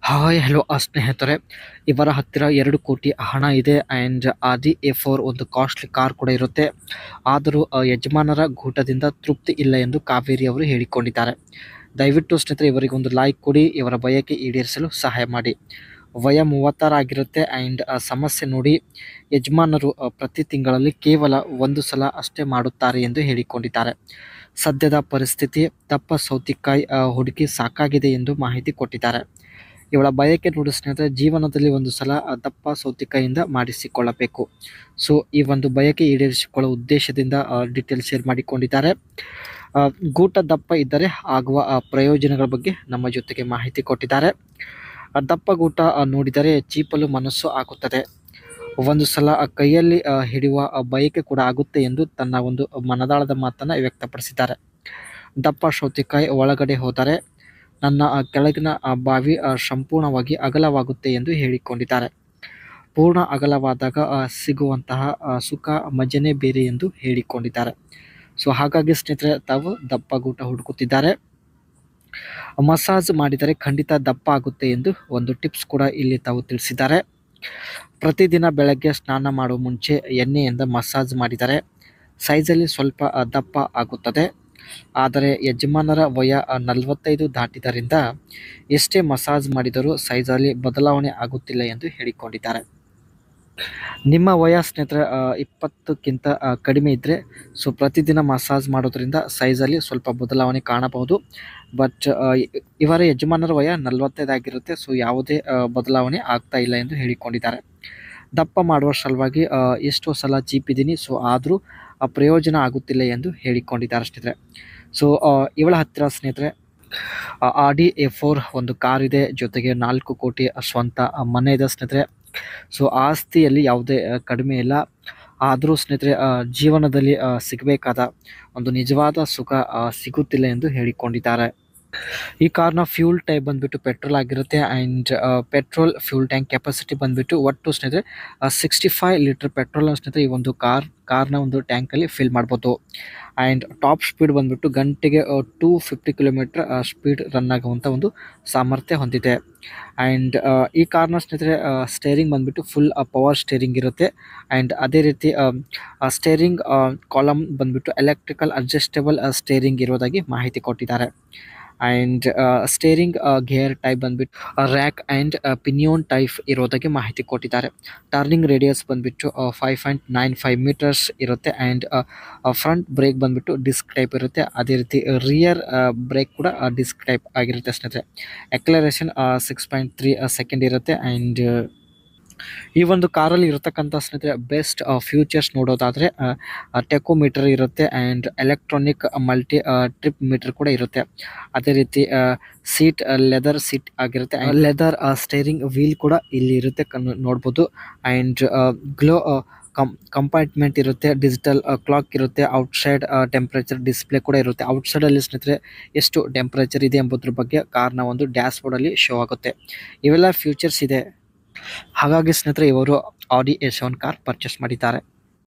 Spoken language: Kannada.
ಹಾಯ್ ಹಲೋ ಸ್ನೇಹಿತರೆ, ಇವರ ಹತ್ತಿರ 2 ಕೋಟಿ ಹಣ ಇದೆ ಆ್ಯಂಡ್ ಆದಿ A4 ಒಂದು ಕಾಸ್ಟ್ಲಿ ಕಾರ್ ಕೂಡ ಇರುತ್ತೆ. ಆದರೂ ಯಜಮಾನರ ಗೂಟದಿಂದ ತೃಪ್ತಿ ಇಲ್ಲ ಎಂದು ಕಾವೇರಿ ಅವರು ಹೇಳಿಕೊಂಡಿದ್ದಾರೆ. ದಯವಿಟ್ಟು ಸ್ನೇಹಿತರೆ ಇವರಿಗೆ ಒಂದು ಲೈಕ್ ಕೊಡಿ, ಇವರ ಬಯಕೆ ಈಡೇರಿಸಲು ಸಹಾಯ ಮಾಡಿ. ವಯ 36 ಆಗಿರುತ್ತೆ ಆ್ಯಂಡ್ ಸಮಸ್ಯೆ ನೋಡಿ, ಯಜಮಾನರು ಪ್ರತಿ ತಿಂಗಳಲ್ಲಿ ಕೇವಲ 1 ಸಲ ಅಷ್ಟೇ ಮಾಡುತ್ತಾರೆ ಎಂದು ಹೇಳಿಕೊಂಡಿದ್ದಾರೆ. ಸದ್ಯದ ಪರಿಸ್ಥಿತಿ ದಪ್ಪ ಸೌತೆಕಾಯಿ ಹುಡುಕಿ ಸಾಕಾಗಿದೆ ಎಂದು ಮಾಹಿತಿ ಕೊಟ್ಟಿದ್ದಾರೆ. ಇವಳ ಬಯಕೆ ನೋಡಿ ಸ್ನೇಹಿತರೆ, ಜೀವನದಲ್ಲಿ 1 ಸಲ ದಪ್ಪ ಸೌತೆಕಾಯಿಯಿಂದ ಮಾಡಿಸಿಕೊಳ್ಳಬೇಕು. ಸೊ ಈ ಒಂದು ಬಯಕೆ ಈಡೇರಿಸಿಕೊಳ್ಳುವ ಉದ್ದೇಶದಿಂದ ಡೀಟೇಲ್ ಶೇರ್ ಮಾಡಿಕೊಂಡಿದ್ದಾರೆ. ಗೂಟ ದಪ್ಪ ಇದ್ದರೆ ಆಗುವ ಪ್ರಯೋಜನಗಳ ಬಗ್ಗೆ ನಮ್ಮ ಜೊತೆಗೆ ಮಾಹಿತಿ ಕೊಟ್ಟಿದ್ದಾರೆ. ದಪ್ಪ ಗೂಟ ನೋಡಿದರೆ ಚೀಪಲು ಮನಸ್ಸು ಆಗುತ್ತದೆ. 1 ಸಲ ಕೈಯಲ್ಲಿ ಹಿಡಿಯುವ ಬಯಕೆ ಕೂಡ ಆಗುತ್ತೆ ಎಂದು ತನ್ನ ಒಂದು ಮನದಾಳದ ಮಾತನ್ನು ವ್ಯಕ್ತಪಡಿಸಿದ್ದಾರೆ. ದಪ್ಪ ಸೌತೆಕಾಯಿ ಒಳಗಡೆ ಹೋದರೆ ನನ್ನ ಕೆಳಗಿನ ಬಾವಿ ಸಂಪೂರ್ಣವಾಗಿ ಅಗಲವಾಗುತ್ತೆ ಎಂದು ಹೇಳಿಕೊಂಡಿದ್ದಾರೆ. ಪೂರ್ಣ ಅಗಲವಾದಾಗ ಸಿಗುವಂತಹ ಸುಖ ಮಜನೇ ಬೇರೆ ಎಂದು ಹೇಳಿಕೊಂಡಿದ್ದಾರೆ. ಸೊ ಹಾಗಾಗಿ ಸ್ನೇಹಿತರೆ, ತಾವು ದಪ್ಪ ಗೂಟ ಹುಡುಕುತ್ತಿದ್ದಾರೆ. ಮಸಾಜ್ ಮಾಡಿದರೆ ಖಂಡಿತ ದಪ್ಪ ಆಗುತ್ತೆ ಎಂದು ಒಂದು ಟಿಪ್ಸ್ ಕೂಡ ಇಲ್ಲಿ ತಾವು ತಿಳಿಸಿದ್ದಾರೆ. ಪ್ರತಿದಿನ ಬೆಳಗ್ಗೆ ಸ್ನಾನ ಮಾಡುವ ಮುಂಚೆ ಎಣ್ಣೆಯಿಂದ ಮಸಾಜ್ ಮಾಡಿದರೆ ಸೈಜಲ್ಲಿ ಸ್ವಲ್ಪ ದಪ್ಪ ಆಗುತ್ತದೆ. ಆದರೆ ಯಜಮಾನರ ವಯ 45 ದಾಟಿದ್ದರಿಂದ ಎಷ್ಟೇ ಮಸಾಜ್ ಮಾಡಿದರೂ ಸೈಜಲ್ಲಿ ಬದಲಾವಣೆ ಆಗುತ್ತಿಲ್ಲ ಎಂದು ಹೇಳಿಕೊಂಡಿದ್ದಾರೆ. ನಿಮ್ಮ ವಯ ಸ್ನೇಹಿತರೆ 20ಕ್ಕಿಂತ ಕಡಿಮೆ ಇದ್ದರೆ ಸೊ ಪ್ರತಿದಿನ ಮಸಾಜ್ ಮಾಡೋದ್ರಿಂದ ಸೈಜಲ್ಲಿ ಸ್ವಲ್ಪ ಬದಲಾವಣೆ ಕಾಣಬಹುದು. ಬಟ್ ಇವರ ಯಜಮಾನರ ವಯ 45 ಆಗಿರುತ್ತೆ. ಸೊ ಯಾವುದೇ ಬದಲಾವಣೆ ಆಗ್ತಾ ಇಲ್ಲ ಎಂದು ಹೇಳಿಕೊಂಡಿದ್ದಾರೆ. ದಪ್ಪ ಮಾಡುವ ಸಲುವಾಗಿ ಎಷ್ಟೋ ಸಲ ಚೀಪಿದ್ದೀನಿ, ಸೊ ಆದರೂ ಪ್ರಯೋಜನ ಆಗುತ್ತಿಲ್ಲ ಎಂದು ಹೇಳಿಕೊಂಡಿದ್ದಾರೆ ಸ್ನೇಹಿತರೆ. ಸೊ ಇವಳ ಹತ್ತಿರ ಸ್ನೇಹಿತರೆ ಆಡಿ A4 ಒಂದು ಕಾರ್ ಇದೆ, ಜೊತೆಗೆ 4 ಕೋಟಿ ಸ್ವಂತ ಮನೆ ಇದೆ ಸ್ನೇಹಿತರೆ. ಸೊ ಆಸ್ತಿಯಲ್ಲಿ ಯಾವುದೇ ಕಡಿಮೆ ಇಲ್ಲ. ಆದರೂ ಸ್ನೇಹಿತರೆ ಜೀವನದಲ್ಲಿ ಸಿಗಬೇಕಾದ ಒಂದು ನಿಜವಾದ ಸುಖ ಸಿಗುತ್ತಿಲ್ಲ ಎಂದು ಹೇಳಿಕೊಂಡಿದ್ದಾರೆ. ಈ ಕಾರ್ನ ಫ್ಯೂಲ್ ಟೈಪ್ ಬಂದ್ಬಿಟ್ಟು ಪೆಟ್ರೋಲ್ ಆಗಿರುತ್ತೆ and petrol fuel tank capacity ಬಂದ್ಬಿಟ್ಟು ಒಟ್ಟು ಸ್ನೇಹಿತರೆ 65 ಲೀಟರ್ ಪೆಟ್ರೋಲ್ ಸ್ನೇಹಿತರೆ ಈ ಒಂದು ಕಾರ್ನ ಒಂದು ಟ್ಯಾಂಕಲ್ಲಿ ಫಿಲ್ ಮಾಡ್ಬೋದು. ಆ್ಯಂಡ್ ಟಾಪ್ ಸ್ಪೀಡ್ ಬಂದ್ಬಿಟ್ಟು ಗಂಟೆಗೆ 250 ಕಿಲೋಮೀಟರ್ ಸ್ಪೀಡ್ ರನ್ ಆಗುವಂಥ ಒಂದು ಸಾಮರ್ಥ್ಯ ಹೊಂದಿದೆ. ಆ್ಯಂಡ್ ಈ ಕಾರ್ನ ಸ್ನೇಹಿತರೆ ಸ್ಟೇರಿಂಗ್ ಬಂದ್ಬಿಟ್ಟು ಫುಲ್ ಪವರ್ ಸ್ಟೇರಿಂಗ್ ಇರುತ್ತೆ. ಆ್ಯಂಡ್ ಅದೇ ರೀತಿ ಸ್ಟೇರಿಂಗ್ ಕಾಲಮ್ ಬಂದ್ಬಿಟ್ಟು ಎಲೆಕ್ಟ್ರಿಕಲ್ ಅಡ್ಜಸ್ಟೇಬಲ್ ಸ್ಟೇರಿಂಗ್ ಇರೋದಾಗಿ ಮಾಹಿತಿ ಕೊಟ್ಟಿದ್ದಾರೆ. ಆ್ಯಂಡ್ ಸ್ಟೇರಿಂಗ್ ಗೇರ್ ಟೈಪ್ ಬಂದ್ಬಿಟ್ಟು ರ್ಯಾಕ್ ಆ್ಯಂಡ್ ಪಿನಿಯೋನ್ ಟೈಪ್ ಇರೋದಾಗಿ ಮಾಹಿತಿ ಕೊಟ್ಟಿದ್ದಾರೆ. ಟರ್ನಿಂಗ್ ರೇಡಿಯಸ್ ಬಂದ್ಬಿಟ್ಟು 5.95 ಮೀಟರ್ಸ್ ಇರುತ್ತೆ. ಆ್ಯಂಡ್ ಫ್ರಂಟ್ ಬ್ರೇಕ್ ಬಂದ್ಬಿಟ್ಟು ಡಿಸ್ಕ್ ಟೈಪ್ ಇರುತ್ತೆ. ಅದೇ ರೀತಿ ರಿಯರ್ ಬ್ರೇಕ್ ಕೂಡ ಡಿಸ್ಕ್ ಟೈಪ್ ಆಗಿರುತ್ತೆ ಸ್ನೇಹಿತರೆ. ಎಕ್ಲರೇಷನ್ 6.3 ಸೆಕೆಂಡ್ ಇರುತ್ತೆ. ಆ್ಯಂಡ್ ಈ ಒಂದು ಕಾರಲ್ಲಿ ಇರತಕ್ಕಂಥ ಸ್ನೇಹಿತರೆ ಬೆಸ್ಟ್ ಫ್ಯೂಚರ್ಸ್ ನೋಡೋದಾದರೆ ಟೆಕೋಮೀಟರ್ ಇರುತ್ತೆ and electronic multi trip metre ಕೂಡ ಇರುತ್ತೆ. ಅದೇ ರೀತಿ ಸೀಟ್ ಲೆದರ್ ಸೀಟ್ ಆಗಿರುತ್ತೆ. ಲೆದರ್ ಸ್ಟೇರಿಂಗ್ ವೀಲ್ ಕೂಡ ಇಲ್ಲಿ ಇರುತ್ತೆ ನೋಡ್ಬೋದು. ಆ್ಯಂಡ್ ಗ್ಲೋ ಕಂಪಾರ್ಟ್ಮೆಂಟ್ ಇರುತ್ತೆ. ಡಿಜಿಟಲ್ ಕ್ಲಾಕ್ ಇರುತ್ತೆ. ಔಟ್ಸೈಡ್ ಟೆಂಪ್ರೇಚರ್ ಡಿಸ್ಪ್ಲೇ ಕೂಡ ಇರುತ್ತೆ. ಔಟ್ಸೈಡಲ್ಲಿ ಸ್ನೇಹಿತರೆ ಎಷ್ಟು ಟೆಂಪ್ರೇಚರ್ ಇದೆ ಎಂಬುದ್ರ ಬಗ್ಗೆ ಕಾರ್ನ ಒಂದು ಡ್ಯಾಶ್ ಬೋರ್ಡಲ್ಲಿ ಶೋ ಆಗುತ್ತೆ. ಇವೆಲ್ಲ ಫ್ಯೂಚರ್ಸ್ ಇದೆ. ಹಾಗಾಗಿ ಸ್ನೇಹಿತರೆ ಇವರು ಆಡಿ A7 ಕಾರ್ ಪರ್ಚೇಸ್ ಮಾಡಿದ್ದಾರೆ.